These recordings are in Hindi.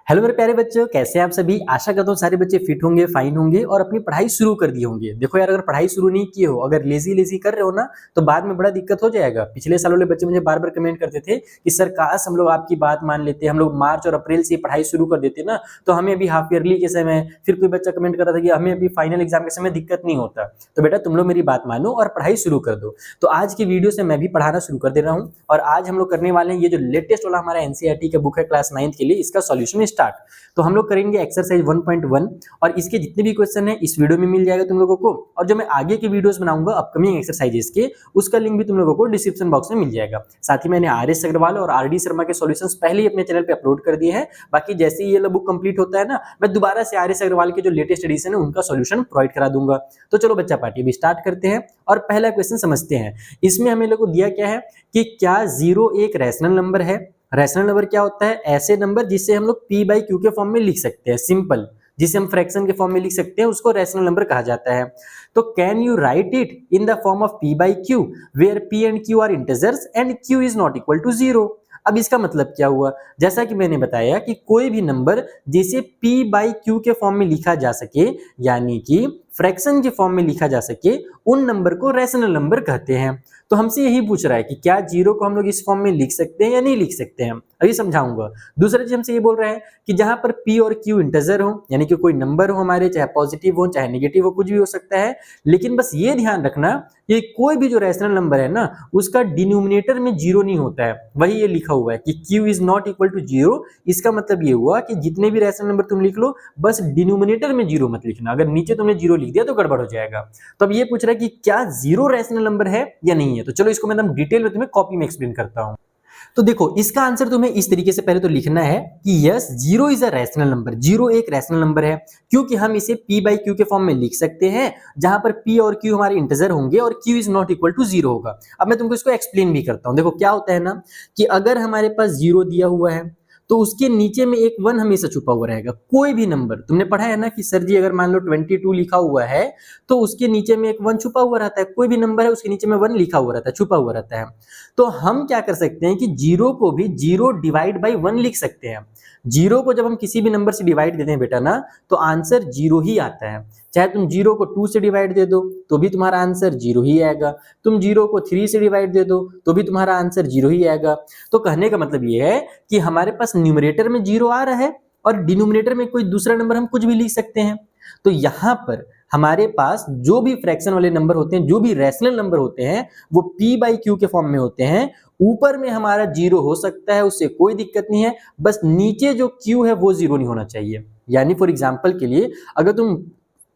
हेलो मेरे प्यारे बच्चों, कैसे हैं आप सभी। आशा करता हूँ सारे बच्चे फिट होंगे, फाइन होंगे और अपनी पढ़ाई शुरू कर दिए होंगे। देखो यार, अगर पढ़ाई शुरू नहीं किए हो, अगर लेजी कर रहे हो ना, तो बाद में बड़ा दिक्कत हो जाएगा। पिछले साल वाले बच्चे मुझे बार बार कमेंट करते थे कि सर काश हम लोग आपकी बात मान लेते, हम लोग मार्च और अप्रैल से पढ़ाई शुरू कर देते ना, तो हमें अभी हाफ ईयरली के समय, फिर कोई बच्चा कमेंट कर रहा था कि हमें अभी फाइनल एग्जाम के समय दिक्कत नहीं होता। तो बेटा तुम लोग मेरी बात मानो और पढ़ाई शुरू कर दो। तो आज की वीडियो से मैं भी पढ़ाना शुरू कर दे रहा हूँ और आज हम लोग करने वाले हैं ये जो लेटेस्ट वाला हमारा एनसीईआरटी का बुक है क्लास 9 के लिए, इसका सॉल्यूशन स्टार्ट। तो हम लोग करेंगे एक्सरसाइज 1.1 और इसके जितने भी क्वेश्चन है इस वीडियो में मिल जाएगा तुम लोगों को। और जो मैं आगे के वीडियोस बनाऊंगा अपकमिंग एक्सरसाइजेस के, उसका लिंक भी तुम लोगों को डिस्क्रिप्शन बॉक्स में मिल जाएगा। साथ ही मैंने आर.एस. अग्रवाल और आर.डी. शर्मा के सॉल्यूशंस पहले ही अपने चैनल पे अपलोड कर दिए हैं। बाकी जैसे ही ये बुक कंप्लीट होता है ना, मैं दोबारा से आर.एस. अग्रवाल के जो लेटेस्ट एडिशन है उनका सॉल्यूशन प्रोवाइड करा दूंगा। तो चलो बच्चा पार्टी अभी स्टार्ट करते हैं और पहला क्वेश्चन समझते हैं। इसमें हमें लोगों को दिया क्या है कि क्या 0 एक रैशनल नंबर है। रैशनल नंबर क्या होता है? ऐसे नंबर जिसे हम लोग p बाई क्यू के फॉर्म में लिख सकते हैं, सिंपल, जिसे हम फ्रैक्शन के फॉर्म में लिख सकते हैं, उसको रैशनल नंबर कहा जाता है। तो can you write it in the form of p by q where p and q are integers and q is not equal to 0। अब इसका मतलब क्या हुआ? जैसा कि मैंने बताया कि कोई भी नंबर जिसे p बाई क्यू के फॉर्म में लिखा जा सके, यानी कि फ्रैक्शन के फॉर्म में लिखा जा सके, उन नंबर को रैशनल नंबर कहते हैं। तो हमसे यही पूछ रहा है कि क्या 0 को हम लोग इस फॉर्म में लिख सकते हैं या नहीं लिख सकते हैं। अभी समझाऊंगा। दूसरा चीज हमसे ये बोल रहा है कि जहां पर p और q इंटीजर हो, यानी कि कोई नंबर हो हमारे, चाहे पॉजिटिव हो चाहे नेगेटिव हो, कुछ भी हो सकता है, लेकिन बस ये ध्यान रखना कि कोई भी जो रैशनल नंबर है ना, उसका डिनोमिनेटर में 0 नहीं होता है। वही ये लिखा हुआ है कि q is not equal to 0। इसका मतलब ये हुआ कि जितने भी रैशनल नंबर तुम लिख लो, बस डिनोमिनेटर में 0 मत लिखना। अगर नीचे तुमने 0 लिख दिया तो गड़बड़ हो जाएगा। तो अब ये पूछ रहा है कि क्या 0 रैशनल नंबर है या नहीं है। तो चलो इसको मैं एकदम डिटेल में तुम्हें कॉपी में एक्सप्लेन करता हूं। तो देखो, इसका आंसर तुम्हें इस तरीके से पहले तो लिखना है कि yes, 0 is a rational number. 0 एक रैशनल नंबर है क्योंकि हम इसे p बाई क्यू के फॉर्म में लिख सकते हैं, जहां पर p और q हमारे इंटीजर होंगे और q is not equal to 0 होगा। अब मैं तुमको इसको एक्सप्लेन भी करता हूं। देखो क्या होता है ना कि अगर हमारे पास 0 दिया हुआ है तो उसके नीचे में एक 1 हमेशा छुपा हुआ रहेगा। कोई भी नंबर तुमने पढ़ा है ना कि सर जी अगर मान लो 22 लिखा हुआ है तो उसके नीचे में एक 1 छुपा हुआ रहता है। कोई भी नंबर है उसके नीचे में 1 लिखा हुआ रहता है, छुपा हुआ रहता है। तो हम क्या कर सकते हैं कि 0 को भी 0 डिवाइड बाई 1 लिख सकते हैं। 0 को जब हम किसी भी नंबर से डिवाइड देते हैं बेटा ना, तो आंसर 0 ही आता है। चाहे तुम 0 को 2 से डिवाइड दे दो तो भी तुम्हारा आंसर 0 ही आएगा। तुम 0 को 3 से डिवाइड दे दो तो भी तुम्हारा आंसर 0 ही आएगा। तो कहने का मतलब ये है कि हमारे पास न्यूमरेटर में 0 आ रहा है और डिनोमिनेटर में कोई दूसरा नंबर हम कुछ भी लिख सकते हैं। तो यहाँ पर हमारे पास जो भी फ्रैक्शन वाले नंबर होते हैं, जो भी रैशनल नंबर होते हैं, वो p बाई क्यू के फॉर्म में होते हैं। ऊपर में हमारा 0 हो सकता है, उससे कोई दिक्कत नहीं है, बस नीचे जो q है वो 0 नहीं होना चाहिए। यानी फॉर एग्जाम्पल के लिए अगर तुम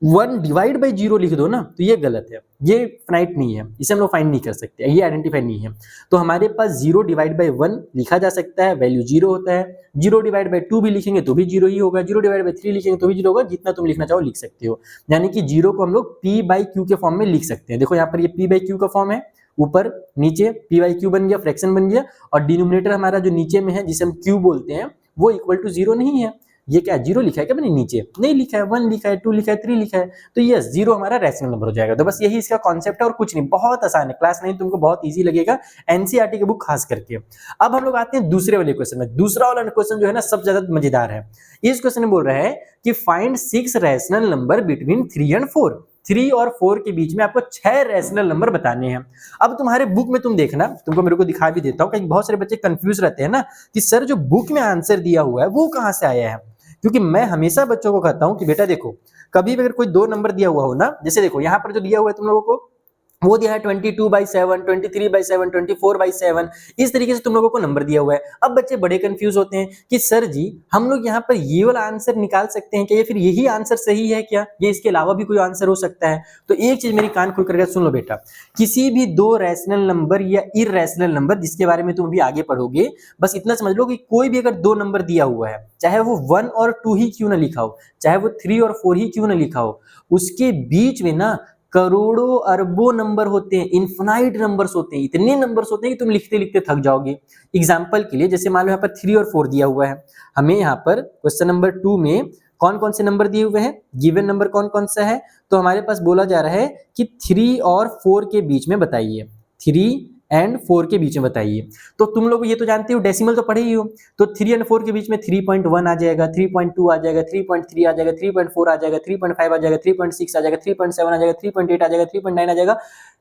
1 डिवाइड बाई 0 लिख दो ना, तो ये गलत है, ये फाइनाइट नहीं है, इसे हम लोग फाइंड नहीं कर सकते, ये आइडेंटिफाई नहीं है। तो हमारे पास 0 डिवाइड बाई 1 लिखा जा सकता है, वैल्यू 0 होता है। 0 डिवाइड बाई 2 भी लिखेंगे तो भी 0 ही होगा। 0 डिवाइड बाई 3 लिखेंगे तो भी 0 होगा। जितना तुम लिखना चाहो लिख सकते हो। यानी कि 0 को हम लोग p बाई क्यू के फॉर्म में लिख सकते हैं। देखो यहाँ पर ये p बाई क्यू का फॉर्म है, ऊपर नीचे p बाई क्यू बन गया, फ्रैक्शन बन गया, और डिनोमिनेटर हमारा जो नीचे में है जिसे हम q बोलते हैं वो इक्वल टू 0 नहीं है। ये क्या 0 लिखा है क्या मैंने? नीचे नहीं लिखा है, 1 लिखा है, 2 लिखा है, 3 लिखा है। तो यस, 0 हमारा रैशनल नंबर हो जाएगा। तो बस यही इसका कॉन्सेप्ट है और कुछ नहीं, बहुत आसान है। क्लास 9 तुमको बहुत इजी लगेगा, एनसीईआरटी की बुक खास करके। अब हम लोग आते हैं दूसरे वाले क्वेश्चन में। दूसरा वाला क्वेश्चन जो है ना सबसे ज्यादा मजेदार है। इस क्वेश्चन में बोल रहा है कि find 6 rational number between 3 and 4। 3 और 4 के बीच में आपको 6 रैशनल नंबर बताने हैं। अब तुम्हारे बुक में तुम देखना, तुमको मेरे को दिखा भी देता हूं, कहीं बहुत सारे बच्चे कंफ्यूज रहते हैं ना कि सर जो बुक में आंसर दिया हुआ है वो कहां से आया है। क्योंकि मैं हमेशा बच्चों को कहता हूं कि बेटा देखो, कभी भी अगर कोई 2 नंबर दिया हुआ हो ना, जैसे देखो यहाँ पर जो दिया हुआ है तुम लोगों को, वो दिया है 22/7, 23/7, 24/7, इस तरीके से तुम लोगों को नंबर दिया हुआ है। अब बच्चे बड़े कंफ्यूज होते हैं कि सर जी हम लोग यहाँ पर ये वाला आंसर निकाल सकते हैं क्या, या फिर यही आंसर सही है क्या, या इसके अलावा भी कोई आंसर हो सकता है। तो एक चीज मेरी कान खोल करके सुन लो बेटा, किसी भी 2 रैशनल नंबर या इररैशनल नंबर जिसके बारे में तुम अभी आगे पढ़ोगे, बस इतना समझ लो कि कोई भी अगर 2 नंबर दिया हुआ है, चाहे वो 1 और 2 ही क्यों ना लिखा हो, चाहे वो 3 और 4 ही क्यों ना लिखा हो, उसके बीच में ना करोड़ों अरबों नंबर होते हैं, इन्फिनाइट नंबर्स होते हैं, इतने नंबर्स होते हैं कि तुम लिखते लिखते थक जाओगे। एग्जाम्पल के लिए जैसे मान लो यहाँ पर 3 और 4 दिया हुआ है, हमें यहाँ पर क्वेश्चन नंबर 2 में कौन कौन से नंबर दिए हुए हैं, गिवन नंबर कौन कौन सा है, तो हमारे पास बोला जा रहा है कि 3 और 4 के बीच में बताइए। 3 एंड 4 के बीच में बताइए। तो तुम लोग ये तो जानते हो, डेसिमल तो पढ़े ही हो, तो 3 एंड 4 के बीच में 3.1 आ जाएगा, 3.2 आ जाएगा, 3.3 आ जाएगा, 3.4 आ जाएगा, 3.5 आ जाएगा, 3.6 आ जाएगा, 3.7 आ जाएगा, 3.8 आ जाएगा, 3.9 आ जाएगा।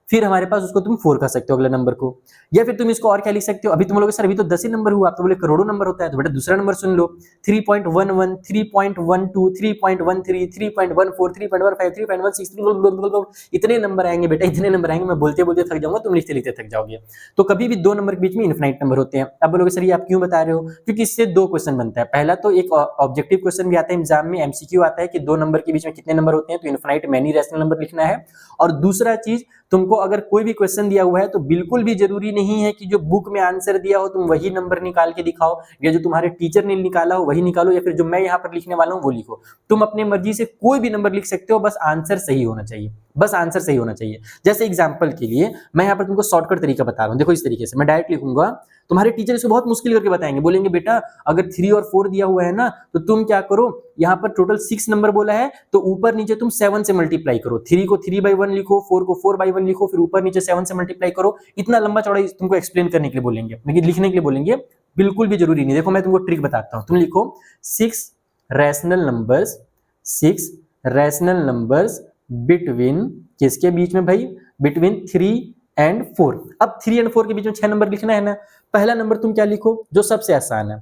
फिर हमारे पास उसको तुम 4 कर सकते हो अगले नंबर को, या फिर तुम इसको और क्या लिख सकते हो। अभी तुम लोग सर अभी तो 10 ही नंबर हुआ, आप तो बोले करोड़ों नंबर होता है, तो बेटा दूसरा नंबर सुन लो, 3.11, 3.12, 3.13, 3.14, 3.15, 3.16, इतने नंबर आएंगे बेटा, इतने नंबर आएंगे, मैं बोलते बोलते थक जाऊंगा, तुम लिखते लिखते थक जाओगे। तो कभी भी दो नंबर के बीच में इनफिनाइट नंबर होते हैं। अब बोलोगे सर ये आप क्यों बता रहे हो, क्योंकि इससे दो क्वेश्चन बनता है। पहला तो एक ऑब्जेक्टिव क्वेश्चन भी आता है एग्जाम में, एमसीक्यू आता है कि दो नंबर के बीच में कितने नंबर होते हैं, तो इनफिनाइट मैनी रैशनल नंबर लिखना है। और दूसरा चीज, तुमको अगर कोई भी क्वेश्चन दिया हुआ है तो बिल्कुल भी जरूरी नहीं है कि जो बुक में आंसर दिया हो तुम वही नंबर निकाल के दिखाओ, या जो तुम्हारे टीचर ने निकाला हो वही निकालो, या फिर जो मैं यहाँ पर लिखने वाला हूँ वो लिखो। तुम अपने मर्जी से कोई भी नंबर लिख सकते हो, बस आंसर सही होना चाहिए, बस आंसर सही होना चाहिए। जैसे एग्जांपल के लिए मैं यहाँ पर तुमको शॉर्टकट तरीका बता रहा हूँ, देखो इस तरीके से मैं डायरेक्ट लिखूंगा, तुम्हारे टीचर इसको बहुत मुश्किल करके बताएंगे, बोलेंगे बेटा अगर 3 और 4 दिया हुआ है ना, तो तुम क्या करो, यहाँ पर टोटल 6 नंबर बोला है, तो ऊपर नीचे तुम 7 से मल्टीप्लाई करो, 3 को 3/1 लिखो, 4 को 4/1 लिखो, फिर ऊपर नीचे 7 से मल्टीप्लाई करो। इतना लंबा चौड़ा तुमको एक्सप्लेन करने के लिए बोलेंगे, लेकिन लिखने के लिए बोलेंगे बिल्कुल भी जरूरी नहीं। देखो मैं तुमको ट्रिक बताता हूँ, तुम लिखो 6 rational numbers, 6 rational numbers between, किसके बीच में भाई, बिटवीन 3 एंड 4। अब 3 एंड 4 के बीच में 6 नंबर लिखना है ना। पहला नंबर तुम क्या लिखो, जो सबसे आसान है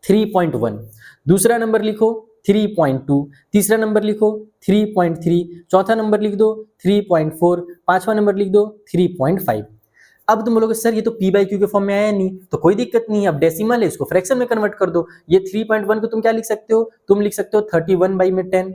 3.1, दूसरा नंबर लिखो 3.2, तीसरा नंबर लिखो 3.3, चौथा नंबर लिख दो 3.4, पांचवा नंबर लिख दो 3.5। अब तुम बोलोगे सर ये तो p बाई क्यू के फॉर्म में आया नहीं, तो कोई दिक्कत नहीं है, अब डेसिमल है इसको फ्रैक्शन में कन्वर्ट कर दो। ये 3.1 को तुम क्या लिख सकते हो, तुम लिख सकते हो 31/10।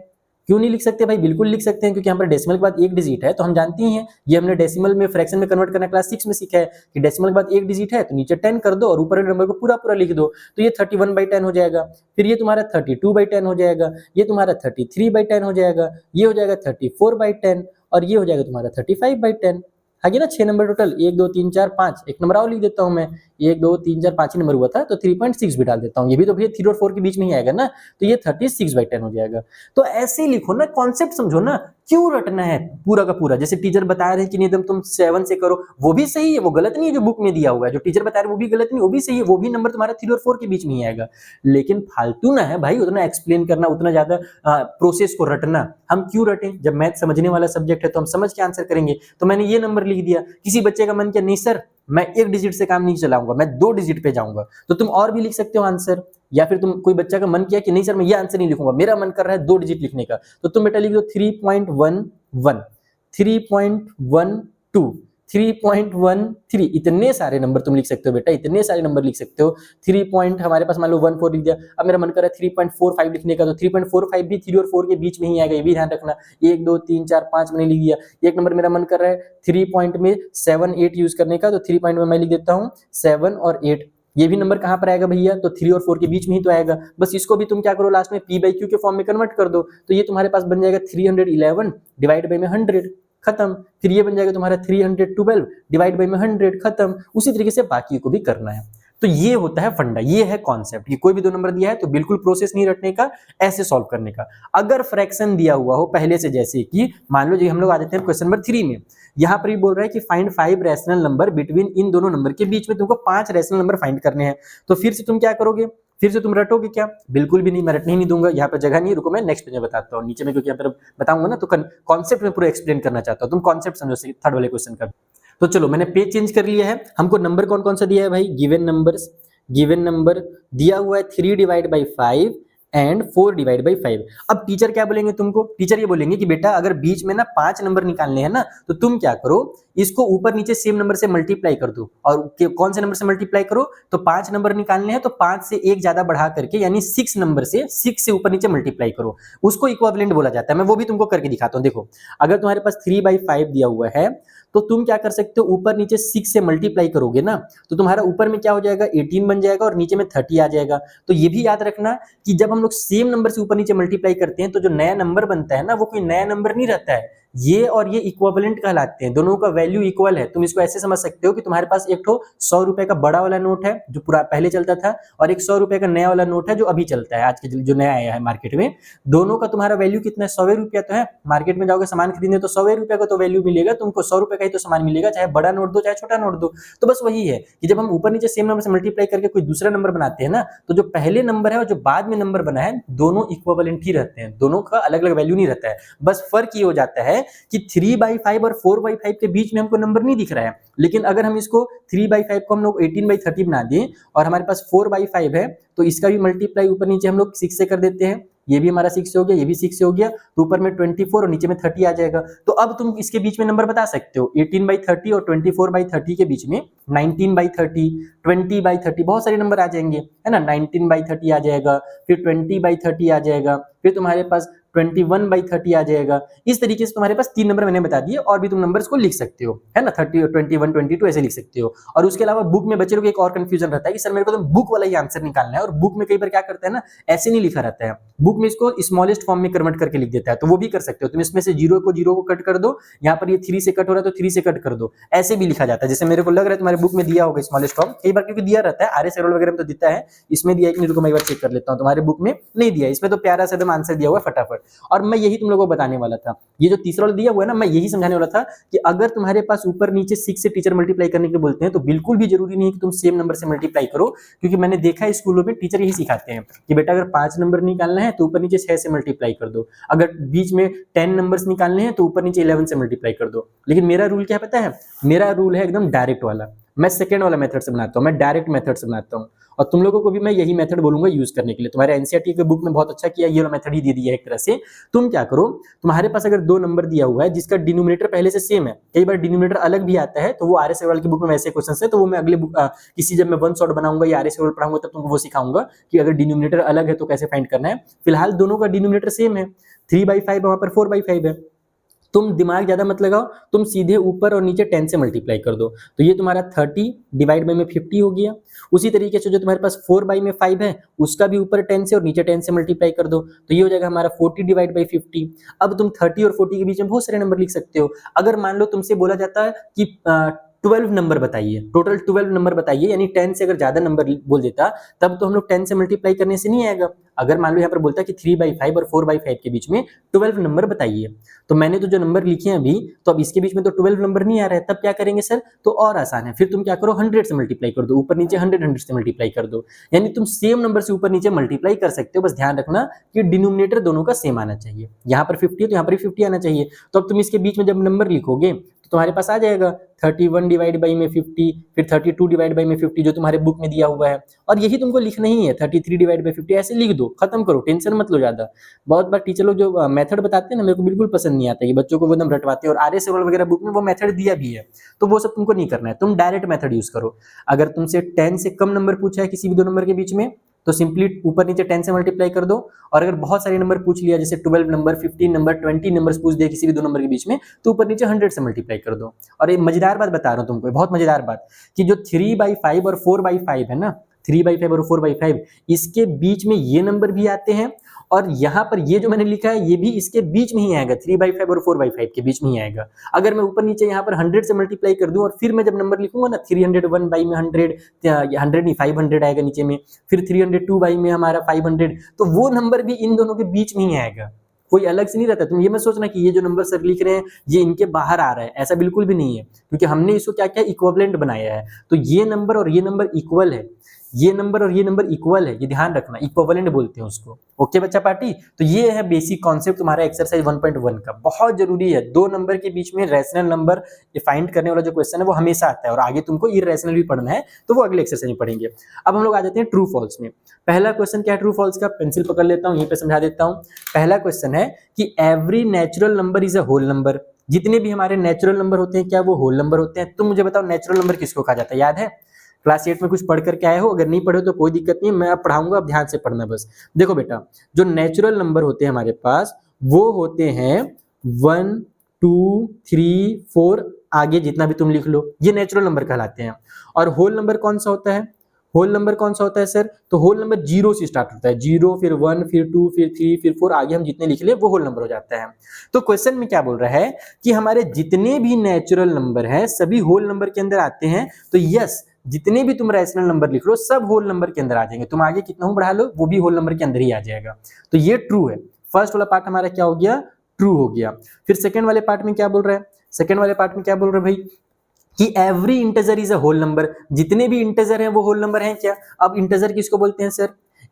क्यों नहीं लिख सकते भाई, बिल्कुल लिख सकते हैं, क्योंकि यहाँ पर डेसिमल के बाद एक डिजिट है, तो हम जानते ही हैं, ये हमने डेसिमल में फ्रैक्शन में कन्वर्ट करना क्लास 6 में सीखा है कि डेसिमल के बाद एक डिजिट है तो नीचे 10 कर दो और ऊपर नंबर को पूरा पूरा लिख दो, तो ये 31/10 हो जाएगा। फिर ये तुम्हारा 32/10 हो जाएगा, ये तुम्हारा 33/10 हो जाएगा, ये हो जाएगा 34/10 और ये हो जाएगा तुम्हारा 35/10। आगे ना 6 नंबर टोटल, 1 2 3 4 5, एक नंबर और लिख देता हूं मैं, 1 2 3 4 5 ही नंबर हुआ था, तो 3.6 भी डाल देता हूं, ये भी तो भैया 3 और 4 के बीच में ही आएगा ना, तो ये 36/10 हो जाएगा। तो ऐसे ही लिखो ना, कॉन्सेप्ट समझो ना, क्यों रटना है पूरा का पूरा। जैसे टीचर बता रहे हैं कि नहीं तुम 7 से करो, वो भी सही है, वो गलत नहीं है, जो बुक में दिया हुआ है जो टीचर बता रहे हैं वो भी गलत नहीं, वो भी सही है, वो भी नंबर तुम्हारा 3 और 4 के बीच में ही आएगा। लेकिन फालतू ना है भाई उतना एक्सप्लेन करना, उतना ज्यादा प्रोसेस को रटना। हम क्यों रटें, जब मैथ समझने वाला सब्जेक्ट है तो हम समझ के आंसर करेंगे। तो मैंने ये नंबर लिख दिया, किसी बच्चे का मन किया नहीं सर मैं एक डिजिट से काम नहीं चलाऊंगा, मैं 2 डिजिट पे जाऊंगा, तो तुम और भी लिख सकते हो आंसर। या फिर तुम कोई बच्चा का मन किया कि नहीं सर मैं ये आंसर नहीं लिखूंगा, मेरा मन कर रहा है 2 डिजिट लिखने का, तो तुम बेटा लिख दो 3.11, 3.12, 3.13, इतने सारे नंबर तुम लिख सकते हो बेटा, इतने सारे नंबर लिख सकते हो। 3 पॉइंट हमारे पास मान लो 14 लिख दिया, अब मेरा मन कर रहा है 3.45 लिखने का, तो 3.45 भी 3 और 4 के बीच में ही आएगा, ये भी ध्यान रखना। 1 2 3 4 5 मैंने लिख दिया। एक नंबर मेरा मन कर रहा है 3 पॉइंट में 7 8 यूज करने का, तो 3 पॉइंट में मैं लिख देता हूँ 7 और 8। ये भी नंबर कहां पर आएगा भैया, तो 3 और 4 के बीच में ही तो आएगा। बस इसको भी तुम क्या करो, लास्ट में p बाई क्यू के फॉर्म में कन्वर्ट कर दो, तो ये तुम्हारे पास बन जाएगा 311 डिवाइड बाई में 100, खत्म। फिर ये बन जाएगा तुम्हारा 312 डिवाइड बाई में 100, खत्म। उसी तरीके से बाकी को भी करना है। तो ये होता है फंडा, ये है कॉन्सेप्ट। ये कोई भी 2 नंबर दिया है तो बिल्कुल प्रोसेस नहीं रटने का, ऐसे सॉल्व करने का। अगर फ्रैक्शन दिया हुआ हो पहले से, जैसे कि मान लो जी हम लोग आ जाते हैं क्वेश्चन नंबर 3 में, यहाँ पर भी बोल रहा है कि फाइंड 5 रैशनल नंबर बिटवीन, इन दोनों नंबर के बीच में तुमको 5 रैशनल नंबर फाइंड करने हैं। तो फिर से तुम क्या करोगे, फिर से तुम रटोगे क्या, बिल्कुल भी नहीं, मैं रटने ही नहीं दूंगा, यहाँ पर जगह नहीं, रुको मैं नेक्स्ट पेज में बताता हूँ नीचे में, क्योंकि यहाँ पर बताऊंगा ना तो कॉन्सेप्ट में पूरा एक्सप्लेन करना चाहता हूँ, तुम कॉन्सेप्ट समझो थर्ड वाले क्वेश्चन का। तो चलो मैंने पेज चेंज कर लिया है। हमको नंबर कौन कौन सा दिया है भाई, गिवन नंबर दिया हुआ है 3 divide by 5 and 4 divide by 5। अब टीचर क्या बोलेंगे तुमको, टीचर ये बोलेंगे कि बेटा अगर बीच में ना 5 नंबर निकालने हैं ना, तो तुम क्या करो, इसको ऊपर नीचे सेम नंबर से मल्टीप्लाई कर दो। और कौन से नंबर से मल्टीप्लाई करो, तो 5 नंबर निकालने हैं तो 5 से एक ज्यादा बढ़ा करके, यानी 6 नंबर से 6 से ऊपर नीचे मल्टीप्लाई करो, उसको इक्विवेलेंट बोला जाता है। मैं वो भी तुमको करके दिखाता हूँ। देखो अगर तुम्हारे पास 3/5 दिया हुआ है, तो तुम क्या कर सकते हो, ऊपर नीचे 6 से मल्टीप्लाई करोगे ना, तो तुम्हारा ऊपर में क्या हो जाएगा 18 बन जाएगा और नीचे में 30 आ जाएगा। तो ये भी याद रखना कि जब हम लोग सेम नंबर से ऊपर नीचे मल्टीप्लाई करते हैं तो जो नया नंबर बनता है ना, वो कोई नया नंबर नहीं रहता है, ये और ये इक्विवेलेंट कहलाते हैं, दोनों का वैल्यू इक्वल है। तुम इसको ऐसे समझ सकते हो कि तुम्हारे पास एक ठो 100 रुपए का बड़ा वाला नोट है जो पूरा पहले चलता था, और एक 100 रुपए का नया वाला नोट है जो अभी चलता है, आज के जो नया आया है मार्केट में। दोनों का तुम्हारा वैल्यू कितना है? 100 रुपया तो है। मार्केट में जाओगे सामान खरीदने तो 100 रुपए का तो वैल्यू मिलेगा तुमको, 100 रुपए का ही तो सामान मिलेगा, चाहे बड़ा नोट दो चाहे छोटा नोट दो। तो बस वही है कि जब हम ऊपर नीचे सेम नंबर से मल्टीप्लाई करके कोई दूसरा नंबर बनाते हैं ना, तो जो पहले नंबर है और जो बाद में नंबर बना है दोनों इक्विवेलेंट ही रहते हैं, दोनों का अलग अलग वैल्यू नहीं रहता है। बस फर्क ये हो जाता है कि 3/5 और 4/5 के बीच में हमको नंबर नहीं दिख रहा है, लेकिन अगर हम इसको 3/5 को हम लोग 18/30 बना दें और हमारे पास 4/5 है, तो इसका भी मल्टीप्लाई ऊपर नीचे हम लोग 6 से कर देते हैं। ये भी हमारा 6 से हो गया, ये भी 6 से हो गया, तो ऊपर में 24 और नीचे में 30 आ जाएगा। तो अब तुम इसके बीच में नंबर बता सकते हो 18/30 और 24/30 के बीच में 19/30, 20/30, बहुत सारे नंबर आ जाएंगे, है ना। 19/30 आ जाएगा, फिर 20/30 आ जाएगा, फिर तुम्हारे पास 21/30 आ जाएगा। इस तरीके से तुम्हारे पास 3 नंबर मैंने बता दिए, और भी तुम नंबर्स को लिख सकते हो, है ना। 30, 21, 22 ऐसे लिख सकते हो। और उसके अलावा बुक में बच्चे लोग एक और कंफ्यूजन रहता है कि सर मेरे को तो बुक वाला ही आंसर निकालना है, और बुक में कई बार क्या करते हैं ना, ऐसे नहीं लिखा रहता है, बुक में इसको स्मॉलेस्ट फॉर्म में कन्वर्ट करके लिख देता है, तो वो भी कर सकते हो तुम। इसमें से 0 को कट कर दो, यहाँ पर ये 3 से कट हो रहा है तो 3 से कट कर दो, ऐसे भी लिखा जाता है। जैसे मेरे को लग रहा है तुम्हारे बुक में दिया होगा स्मॉलेस्ट फॉर्म, कई बार क्योंकि दिया रहता है, आरएस एरोल वगैरह में तो दिया है, इसमें दिया है कि नहीं रुको मैं एक बार चेक कर लेता हूँ। तुम्हारे बुक में नहीं दिया, इसमें तो प्यारा सा एकदम आंसर दिया हुआ है फटाफट। और मैं यही तुम लोगों को बताने वाला था, ये जो तीसरा वाला दिया हुआ है ना, मैं यही समझाने वाला था कि अगर तुम्हारे पास ऊपर नीचे 6 से टीचर मल्टीप्लाई करने के बोलते हैं तो बिल्कुल भी जरूरी नहीं है कि तुम सेम नंबर से मल्टीप्लाई करो, क्योंकि मैंने देखा है स्कूलों में टीचर यही सिखाते हैं कि बेटा अगर 5 नंबर निकालना है तो ऊपर नीचे 6 से मल्टीप्लाई कर दो, अगर बीच में 10 नंबर्स निकालने हैं तो ऊपर नीचे 11 से मल्टीप्लाई कर दो। लेकिन मेरा रूल क्या पता है? मेरा रूल है एकदम डायरेक्ट वाला, मैं सेकंड वाला मेथड से बनाता हूँ, मैं डायरेक्ट मेथड से बनाता हूँ, और तुम लोगों को भी मैं यही मेथड बोलूंगा यूज करने के लिए। तुम्हारे एनसीईआरटी के बुक में बहुत अच्छा किया, ये मेथड ही दे दिया है एक तरह से। तुम क्या करो, तुम्हारे पास अगर 2 नंबर दिया हुआ है जिसका डिनोमिनेटर पहले से सेम है, कई बार डिनोमिनेटर अलग भी आता है, तो वो आरएस अग्रवाल की बुक में वैसे क्वेश्चन है, तो वो मैं अगले बुक किसी जब मैं वन शॉट बनाऊंगा या आरएस अग्रवाल पढ़ाऊंगा तब तुमको वो सिखाऊंगा कि अगर डिनोमिनेटर अलग है तो कैसे फाइंड करना है। फिलहाल दोनों का डिनोमिनेटर सेम है, 3/5 वहां पर 4/5 है। तुम दिमाग ज्यादा मत लगाओ, तुम सीधे ऊपर और नीचे 10 से मल्टीप्लाई कर दो, तो ये तुम्हारा 30 डिवाइड बाई में 50 हो गया। उसी तरीके से जो तुम्हारे पास 4/5 है उसका भी ऊपर 10 से और नीचे 10 से मल्टीप्लाई कर दो, तो ये हो जाएगा हमारा 40 डिवाइड बाई 50। अब तुम 30 और 40 के बीच में बहुत सारे नंबर लिख सकते हो। अगर मान लो तुमसे बोला जाता है कि 12 नंबर बताइए, टोटल 12 नंबर बताइए, यानी 10 से अगर ज्यादा नंबर बोल देता तब तो हम लोग 10 से मल्टीप्लाई करने से नहीं आएगा। अगर मान लो यहाँ पर बोलता है कि 3/5 और 4/5 के बीच में 12 नंबर बताइए, तो मैंने तो जो नंबर लिखे हैं अभी, तो अब इसके बीच में तो 12 नंबर नहीं आ रहा है, तब क्या करेंगे सर? तो और आसान है, फिर तुम क्या करो 100 से मल्टीप्लाई कर दो, ऊपर नीचे 100 से मल्टीप्लाई कर दो, यानी तुम सेम नंबर से ऊपर नीचे मल्टीप्लाई कर सकते हो। बस ध्यान रखना कि डिनोमिनेटर दोनों का सेम आना चाहिए, यहाँ पर 50 है तो यहाँ पर 50 आना चाहिए। तो अब तुम इसके बीच में जब नंबर लिखोगे तो तुम्हारे पास आ जाएगा 31 डिवाइड बाई में 50, फिर 32 डिवाइड बाई में 50 जो तुम्हारे बुक में दिया हुआ है, और यही तुमको लिखना ही है, 33 डिवाइड बाई 50 ऐसे लिख दो, खत्म करो, टेंशन मत लो ज्यादा। बहुत बार टीचर लोग जो मेथड बताते हैं ना, मेरे को बिल्कुल पसंद नहीं आता कि बच्चों को वो एकदम रटवाते हैं, और आरएस अग्रवाल वगैरह बुक में वो मेथड दिया भी है, तो वो सब तुमको नहीं करना है, तुम डायरेक्ट मेथड यूज करो। अगर तुमसे 10 से कम नंबर पूछा है किसी भी 2 नंबर के बीच में, तो सिंपली ऊपर नीचे 10 से मल्टीप्लाई कर दो, और अगर बहुत सारे नंबर पूछ लिया, जैसे 12 नंबर, 15 नंबर, 20 नंबर्स पूछ दिया किसी भी 2 नंबर के बीच में, तो ऊपर नीचे 100 से मल्टीप्लाई कर दो। और ये मजेदार बात बता रहा हूँ तुमको, बहुत मजेदार बात, कि जो 3/5 और 4/5 है ना, 3/5 और 4/5, इसके बीच में ये नंबर भी आते हैं, और यहाँ पर ये जो मैंने लिखा है ये भी इसके बीच में ही आएगा, 3/5 और 4/5 के बीच में ही आएगा। अगर मैं ऊपर नीचे यहाँ पर 100 से मल्टीप्लाई कर दूं, और फिर मैं जब नंबर लिखूंगा ना 301 बाई में 100, 100 नहीं 500 आएगा नीचे में, फिर 302 बाई में हमारा 500, तो वो नंबर भी इन दोनों के बीच में ही आएगा, कोई अलग से नहीं रहता। तुम ये मत सोचना कि ये जो नंबर सर लिख रहे हैं ये इनके बाहर आ रहा है, ऐसा बिल्कुल भी नहीं है, क्योंकि हमने इसको क्या क्या इक्विवेलेंट बनाया है। तो ये नंबर और ये नंबर इक्वल है, ये नंबर और ये नंबर इक्वल है, ये ध्यान रखना, इक्विवेलेंट बोलते हैं उसको। ओके बच्चा पार्टी, तो ये है बेसिक कॉन्सेप्ट तुम्हारा एक्सरसाइज 1.1 का, बहुत जरूरी है। 2 नंबर के बीच में रैशनल नंबर फाइंड करने वाला जो क्वेश्चन है वो हमेशा आता है, और आगे तुमको इरैशनल भी पढ़ना है, तो वो अगले एक्सरसाइज में पढ़ेंगे। अब हम लोग आ जाते हैं ट्रू फॉल्स में। पहला क्वेश्चन क्या है ट्रू फॉल्स का, पेंसिल पकड़ लेता हूँ, यहीं पे समझा देता हूँ। पहला क्वेश्चन है कि every natural number is a whole number. जितने भी हमारे नेचुरल नंबर होते हैं क्या वो होल नंबर होते हैं? तुम मुझे बताओ नेचुरल नंबर किसको कहा जाता है, याद है? क्लास 8 में कुछ पढ़ करके आए हो, अगर नहीं पढ़े हो तो कोई दिक्कत नहीं, मैं अब पढ़ाऊंगा, अब ध्यान से पढ़ना बस। देखो बेटा, जो नेचुरल नंबर होते हैं हमारे पास वो होते हैं 1, 2, 3, 4, आगे जितना भी तुम लिख लो, ये नेचुरल नंबर कहलाते हैं। और होल नंबर कौन सा होता है? होल नंबर कौन सा होता है सर? तो होल नंबर 0 से स्टार्ट होता है, 0 फिर 1 फिर 2 फिर 3 फिर 4, आगे हम जितने लिख ले वो होल नंबर हो जाता है। तो क्वेश्चन में क्या बोल रहा है कि हमारे जितने भी नेचुरल नंबर हैं सभी होल नंबर के अंदर आते हैं। तो यस, जितने भी तुम रैशनल नंबर लिख लो सब होल नंबर के अंदर आ जाएंगे, तुम आगे कितना बढ़ा लो वो भी होल नंबर के अंदर ही आ जाएगा। तो ये ट्रू है, फर्स्ट वाला पार्ट हमारा क्या हो गया? ट्रू हो गया। फिर सेकंड वाले पार्ट में क्या बोल रहा है? सेकंड वाले पार्ट में क्या बोल रहे हैं भाई कि every integer is a whole number, जितने भी इंटीजर हैं वो होल नंबर हैं क्या? अब इंटीजर किसको बोलते हैं सर?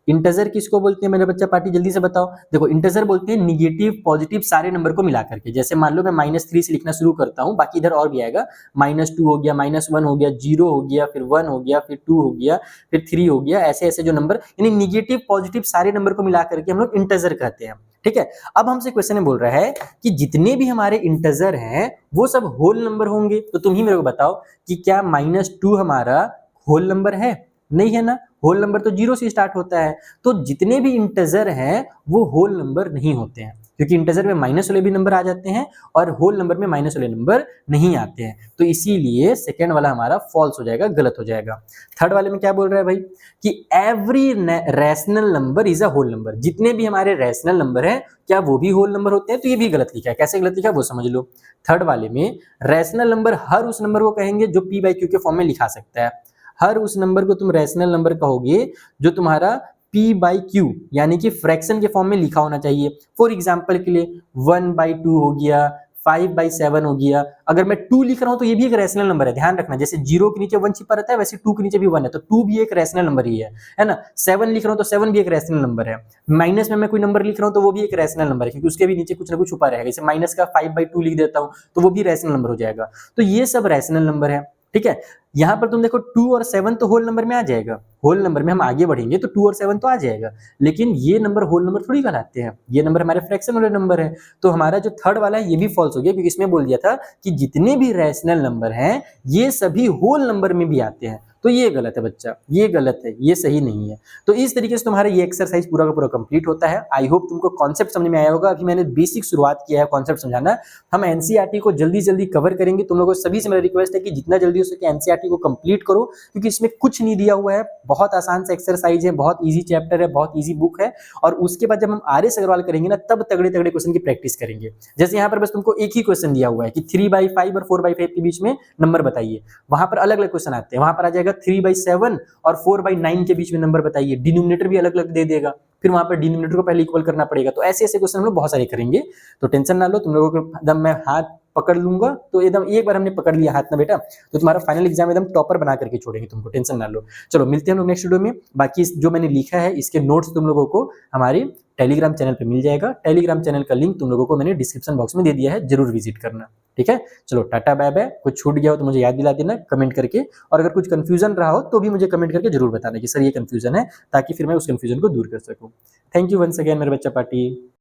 इंटीजर किसको बोलते हैं मेरे बच्चा पार्टी, जल्दी से बताओ। देखो इंटीजर बोलते हैं निगेटिव पॉजिटिव सारे नंबर को मिला करके। जैसे मान लो मैं -3 से लिखना शुरू करता हूं, बाकी इधर और भी आएगा, -2 हो गया, -1 हो गया, 0 हो गया, फिर 1 हो गया, फिर 2 हो गया, फिर 3 हो गया, ऐसे ऐसे जो नंबर यानी निगेटिव पॉजिटिव सारे नंबर को मिला करके हम लोग इंटीजर कहते हैं। ठीक है, अब हमसे क्वेश्चन में बोल रहा है कि जितने भी हमारे इंटीजर हैं वो सब होल नंबर होंगे। तो तुम ही मेरे को बताओ कि क्या -2 हमारा होल नंबर है? नहीं है ना, होल नंबर तो 0 से स्टार्ट होता है। तो जितने भी इंटीजर हैं वो होल नंबर नहीं होते हैं, क्योंकि इंटीजर में माइनस वाले भी नंबर आ जाते हैं और होल नंबर में माइनस वाले नंबर नहीं आते हैं। तो इसीलिए सेकेंड वाला हमारा फॉल्स हो जाएगा, गलत हो जाएगा। थर्ड वाले में क्या बोल रहा है भाई कि every rational number is a whole number, जितने भी हमारे रैशनल नंबर हैं क्या वो भी होल नंबर होते हैं? तो ये भी गलत लिखा है। कैसे गलत लिखा है वो समझ लो। थर्ड वाले में रैशनल नंबर हर उस नंबर को कहेंगे जो p बाई क्यू के फॉर्म में लिखा सकता है। हर उस नंबर को तुम रैशनल नंबर कहोगे जो तुम्हारा p बाई क्यू यानी कि फ्रैक्शन के फॉर्म में लिखा होना चाहिए। फॉर एग्जाम्पल के लिए 1/2 हो गया, 5/7 हो गया। अगर मैं 2 लिख रहा हूं तो ये भी एक रैशनल नंबर है, ध्यान रखना। जैसे 0 के नीचे 1 छिपा रहता है वैसे 2 के नीचे भी 1 है, तो 2 भी एक रैशनल नंबर ही है ना। 7 लिख रहा हूं तो 7 भी एक रैशनल नंबर है। माइनस में मैं कोई नंबर लिख रहा हूं तो वो भी एक रैशनल नंबर है, क्योंकि उसके भी नीचे कुछ ना कुछ छुपा रहेगा। जैसे माइनस का 5/2 लिख देता हूं तो वो भी रैशनल नंबर हो जाएगा। तो ये सब रैशनल नंबर है। ठीक है, यहां पर तुम देखो 2 और 7 तो होल नंबर में आ जाएगा, होल नंबर में हम आगे बढ़ेंगे तो 2 और 7 तो आ जाएगा, लेकिन ये नंबर होल नंबर थोड़ी कहलाते हैं, ये नंबर हमारे फ्रैक्शन वाले नंबर है। तो हमारा जो थर्ड वाला है ये भी फॉल्स हो गया, क्योंकि इसमें बोल दिया था कि जितने भी रैशनल नंबर हैं ये सभी होल नंबर में भी आते हैं। तो ये गलत है बच्चा, ये गलत है, ये सही नहीं है। तो इस तरीके से तुम्हारा ये एक्सरसाइज पूरा का पूरा कंप्लीट होता है। आई होप तुमको कॉन्सेप्ट समझ में आया होगा। अभी मैंने बेसिक शुरुआत किया है कॉन्सेप्ट समझाना, हम एनसीईआरटी को जल्दी जल्दी कवर करेंगे। तुम लोगों सभी से मेरा रिक्वेस्ट है कि जितना जल्दी हो सके एनसीईआरटी को कंप्लीट करो, क्योंकि इसमें कुछ नहीं दिया हुआ है, बहुत आसान सा एक्सरसाइज है, बहुत ईजी चैप्टर है, बहुत ईजी बुक है। और उसके बाद जब हम आर.एस. अग्रवाल करेंगे ना तब तगड़े तगड़े क्वेश्चन की प्रैक्टिस करेंगे। जैसे यहाँ पर बस तुमको एक ही क्वेश्चन दिया हुआ है कि 3/5 और 4/5 के बीच में नंबर बताइए, वहां पर अलग अलग क्वेश्चन आते हैं। वहां पर आ जाएगा 3/7 और 4/9 के बीच में नंबर बताइए, डिनोमिनेटर भी अलग अलग दे देगा, फिर वहां पर डिनोमिनेटर को पहले इक्वल करना पड़ेगा। तो ऐसे ऐसे क्वेश्चन हम लोग बहुत सारे करेंगे, तो टेंशन ना लो। तुम लोगों को एकदम मैं हाथ पकड़ लूंगा, तो एकदम एक बार हमने पकड़ लिया हाथ ना बेटा तो तुम्हारा फाइनल एग्जाम एकदम टॉपर बना करके छोड़ेंगे तुमको, टेंशन ना लो। चलो मिलते हैं हम लोग नेक्स्ट वीडियो में। बाकी जो मैंने लिखा है इसके नोट्स तुम लोगों को हमारे टेलीग्राम चैनल पे मिल जाएगा। टेलीग्राम चैनल का लिंक तुम लोगों को मैंने डिस्क्रिप्शन बॉक्स में दे दिया है, जरूर विजिट करना। ठीक है, चलो टाटा बाय बाय। कुछ छूट गया हो तो मुझे याद दिला देना कमेंट करके, और अगर कुछ कंफ्यूजन रहा हो तो भी मुझे कमेंट करके जरूर बताना कि सर ये कंफ्यूजन है, ताकि फिर मैं उस कंफ्यूजन को दूर कर सकूं। थैंक यू वंस अगेन मेरे बच्चा पार्टी।